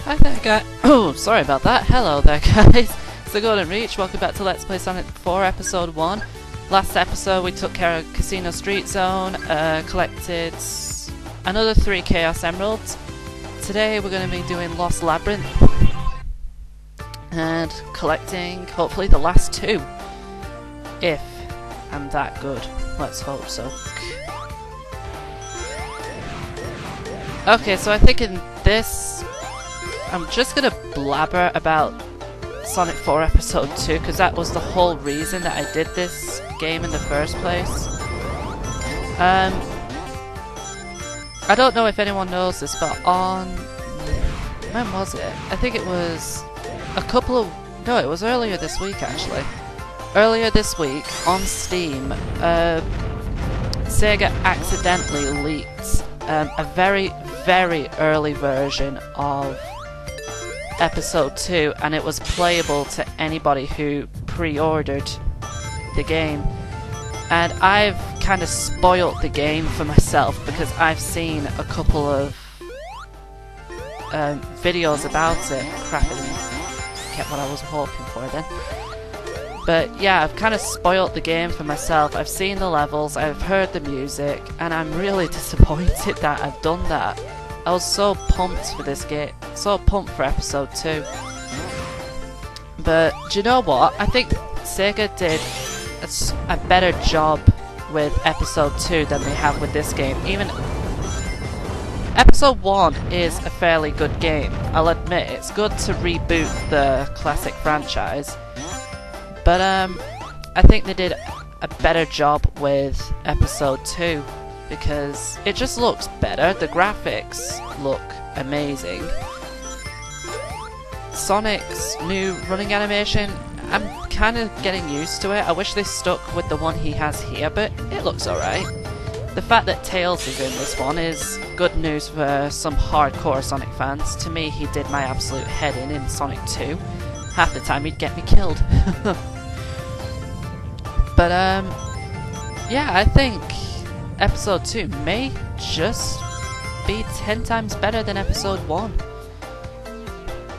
Hi there guys. Oh, sorry about that. Hello there guys. It's TheGoldenReach. Welcome back to Let's Play Sonic 4 Episode 1. Last episode we took care of Casino Street Zone, collected another 3 Chaos Emeralds. Today we're going to be doing Lost Labyrinth and collecting hopefully the last 2. If I'm that good. Let's hope so. Okay, so I think in this I'm just gonna blabber about Sonic 4 Episode 2 because that was the whole reason that I did this game in the first place. I don't know if anyone knows this, but on... when was it? I think it was a couple of... no, it was earlier this week actually. Earlier this week, on Steam, Sega accidentally leaked a very, very early version of Episode 2, and it was playable to anybody who pre-ordered the game. And I've kind of spoilt the game for myself because I've seen a couple of videos about it. Crap, I didn't get what I was hoping for then. But yeah, I've kind of spoilt the game for myself. I've seen the levels, I've heard the music, and I'm really disappointed that I've done that. I was so pumped for this game, so pumped for Episode 2. But do you know what? I think Sega did a better job with Episode 2 than they have with this game. Even Episode 1 is a fairly good game. I'll admit, it's good to reboot the classic franchise. But I think they did a better job with Episode 2 because it just looks better. The graphics look amazing. Sonic's new running animation, I'm kind of getting used to it. I wish they stuck with the one he has here, but it looks alright. The fact that Tails is in this one is good news for some hardcore Sonic fans. To me, he did my absolute head in Sonic 2. Half the time he'd get me killed. But yeah, I think Episode 2 may just be 10 times better than Episode 1.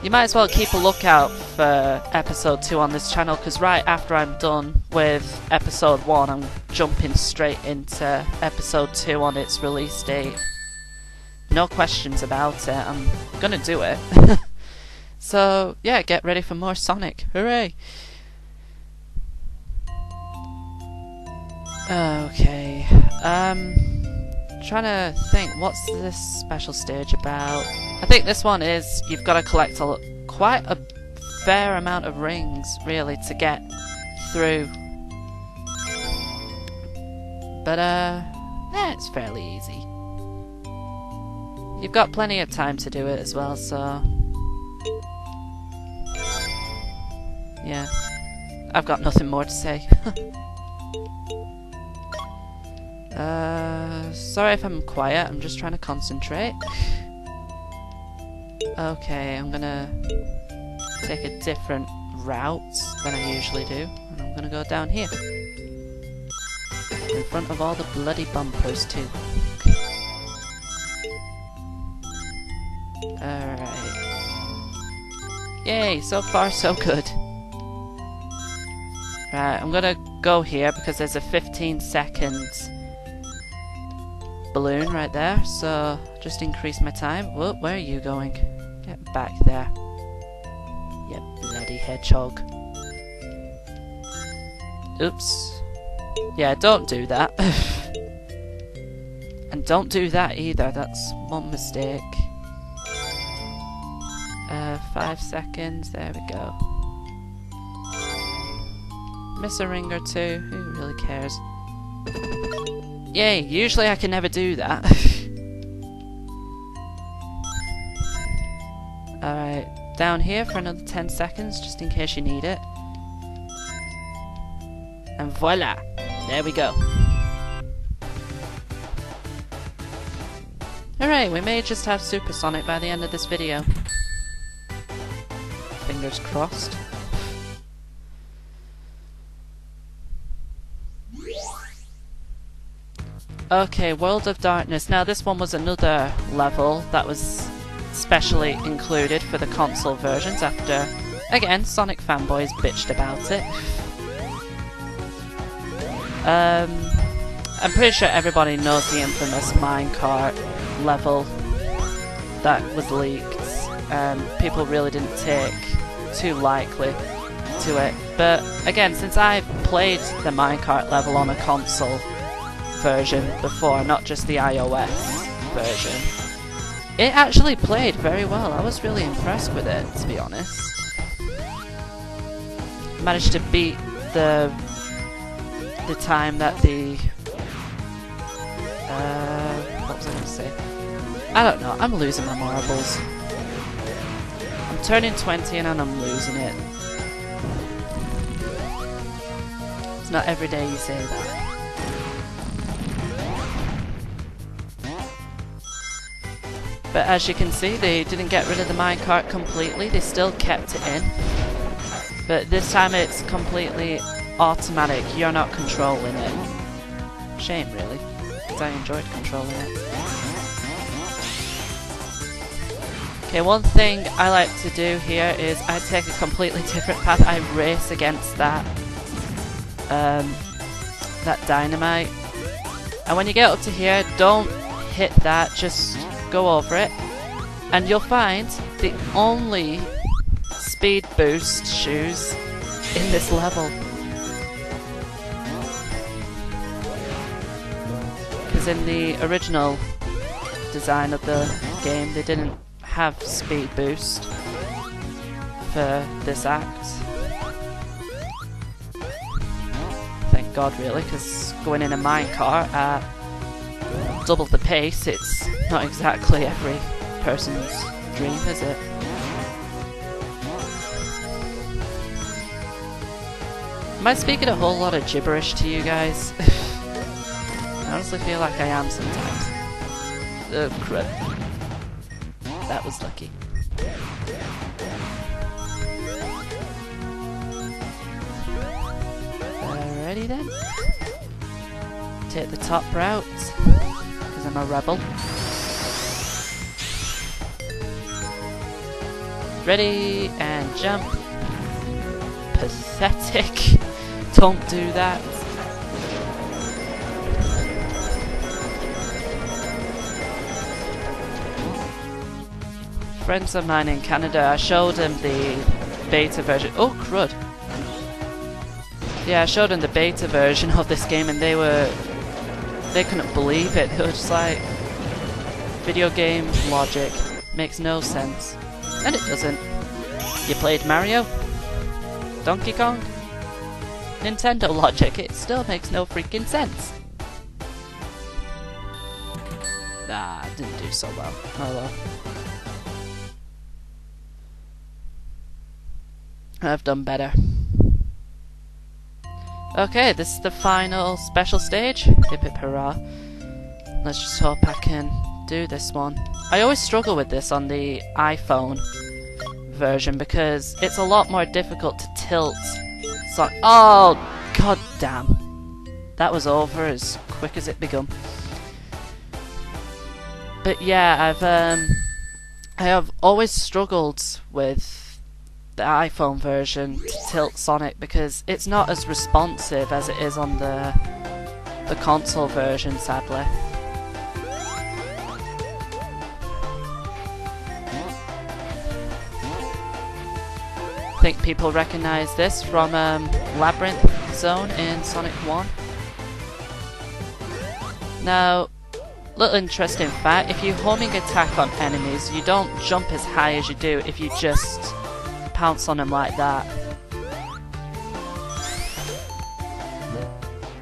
You might as well keep a lookout for Episode 2 on this channel, because right after I'm done with Episode 1, I'm jumping straight into Episode 2 on its release date. No questions about it, I'm gonna do it. So yeah, get ready for more Sonic. Hooray! Okay, trying to think, what's this special stage about? I think this one is, you've got to collect quite a fair amount of rings, really, to get through. But, it's fairly easy. You've got plenty of time to do it as well, so... yeah, I've got nothing more to say. Sorry if I'm quiet, I'm just trying to concentrate. Okay, I'm gonna take a different route than I usually do, and I'm gonna go down here. In front of all the bloody bumpers too. Alright. Yay, so far so good. Right, I'm gonna go here because there's a 15-second balloon right there, so just increase my time. Whoa, where are you going? Get back there. You bloody hedgehog. Oops. Yeah, don't do that. And don't do that either, that's one mistake. 5 seconds, there we go. Miss a ring or two, who really cares? Yay, usually I can never do that. Alright, down here for another 10 seconds, just in case you need it. And voila! There we go. Alright, we may just have Super Sonic by the end of this video. Fingers crossed. Okay, World of Darkness. Now this one was another level that was specially included for the console versions after, again, Sonic fanboys bitched about it. I'm pretty sure everybody knows the infamous minecart level that was leaked. People really didn't take too lightly to it. But again, since I've played the minecart level on a console version before, not just the iOS version, it actually played very well. I was really impressed with it, to be honest. Managed to beat the time that the what was I going to say? I don't know. I'm losing my marbles. I'm turning 20 and I'm losing it. It's not every day you say that. But as you can see, they didn't get rid of the minecart completely. They still kept it in. But this time it's completely automatic. You're not controlling it. Shame, really, because I enjoyed controlling it. Okay, one thing I like to do here is I take a completely different path. I race against that that dynamite. And when you get up to here, don't hit that, just go over it. And you'll find the only speed boost shoes in this level. Because in the original design of the game, they didn't have speed boost for this act. Thank God, really, because going in a minecart at double the pace, it's not exactly every person's dream, is it? Am I speaking a whole lot of gibberish to you guys? I honestly feel like I am sometimes. Oh crap. That was lucky. Alrighty then. Take the top route, because I'm a rebel. Ready, and jump. Pathetic. Don't do that. Friends of mine in Canada, I showed them the beta version. Oh crud! Yeah, I showed them the beta version of this game, and they couldn't believe it. They were just like, video game logic makes no sense, and it doesn't. You played Mario, Donkey Kong, Nintendo logic. It still makes no freaking sense. Ah, didn't do so well. Oh well. I've done better. Okay, this is the final special stage. Hip hip hurrah. Let's just hope I can do this one. I always struggle with this on the iPhone version because it's a lot more difficult to tilt. So, oh, god damn. That was over as quick as it begun. But yeah, I have always struggled with the iPhone version to tilt Sonic because it's not as responsive as it is on the console version, sadly. I think people recognise this from Labyrinth Zone in Sonic 1. Now, little interesting fact, if you homing attack on enemies, you don't jump as high as you do if you just pounce on them like that.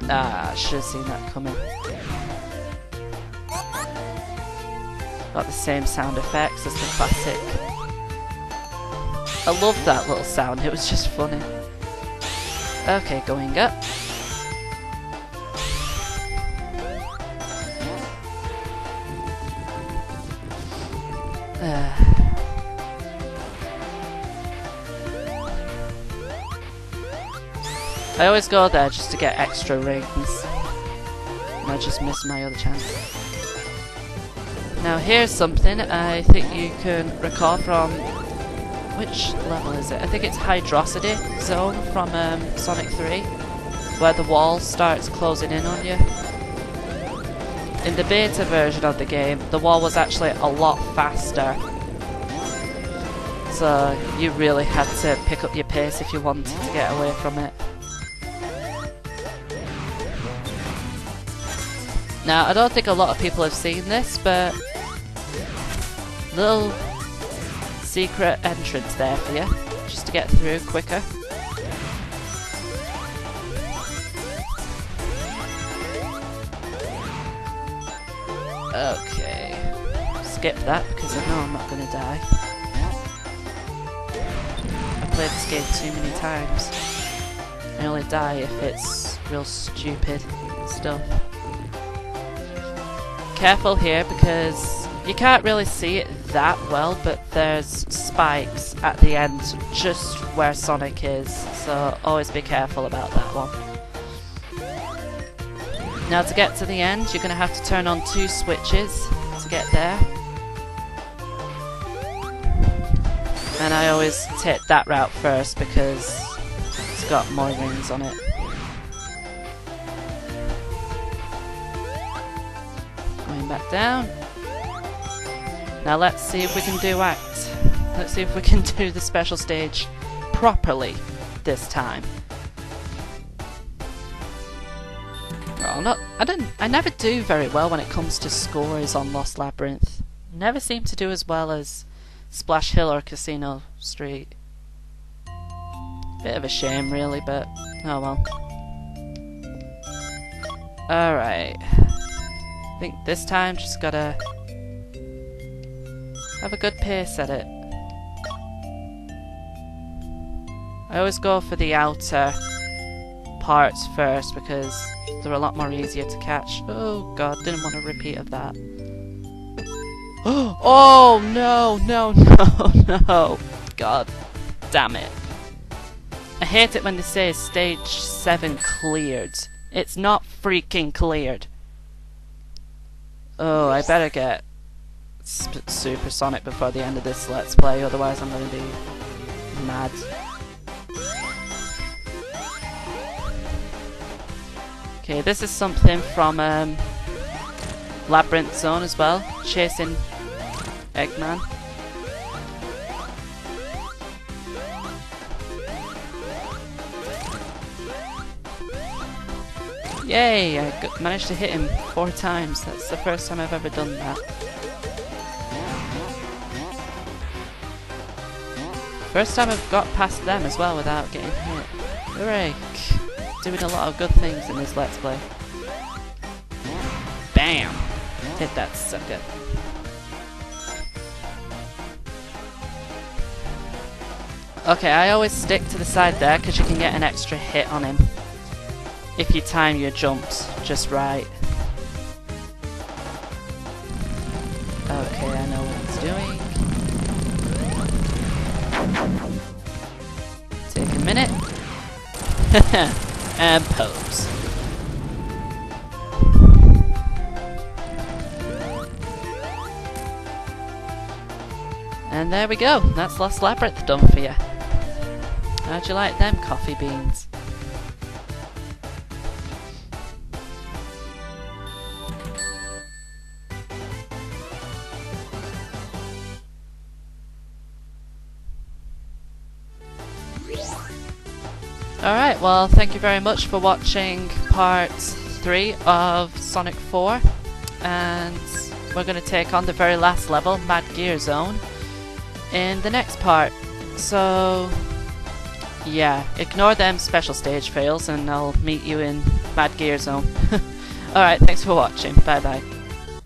Ah, I should have seen that coming. Got the same sound effects as the classic. I loved that little sound, it was just funny. Okay, going up. I always go there just to get extra rings. And I just miss my other chance. Now here's something I think you can recall from... which level is it? I think it's Hydrocity Zone from Sonic 3, where the wall starts closing in on you. In the beta version of the game, the wall was actually a lot faster. So you really had to pick up your pace if you wanted to get away from it. Now, I don't think a lot of people have seen this, but little secret entrance there for you, just to get through quicker. Okay, skip that because I know I'm not going to die. I played this game too many times. I only die if it's real stupid stuff. Careful here because you can't really see it that well, but there's spikes at the end just where Sonic is, so always be careful about that one. Now to get to the end, you're going to have to turn on 2 switches to get there. And I always take that route first because it's got more rings on it. Going back down. Now let's see if we can do Act. Let's see if we can do the special stage properly this time. Well, I never do very well when it comes to scores on Lost Labyrinth. Never seem to do as well as Splash Hill or Casino Street. Bit of a shame really, but oh well. Alright. I think this time just gotta have a good pace at it. I always go for the outer parts first because they're a lot more easier to catch. Oh god, didn't want a repeat of that. Oh no, no, no, no. God damn it. I hate it when they say stage 7 cleared. It's not freaking cleared. Oh, I better get supersonic before the end of this Let's Play, otherwise I'm going to be mad. Okay, this is something from Labyrinth Zone as well, chasing Eggman. Yay! I managed to hit him 4 times. That's the first time I've ever done that. First time I've got past them as well without getting hit. Hooray! Doing a lot of good things in this Let's Play. Bam! Hit that sucker. Okay, I always stick to the side there because you can get an extra hit on him if you time your jumps just right. Okay, I know what it's doing. Take a minute. And pose. And there we go. That's Lost Labyrinth done for you. How'd you like them coffee beans? Alright, well thank you very much for watching part 3 of Sonic 4, and we're going to take on the very last level, Mad Gear Zone, in the next part. So yeah, ignore them special stage fails and I'll meet you in Mad Gear Zone. Alright, thanks for watching, bye bye.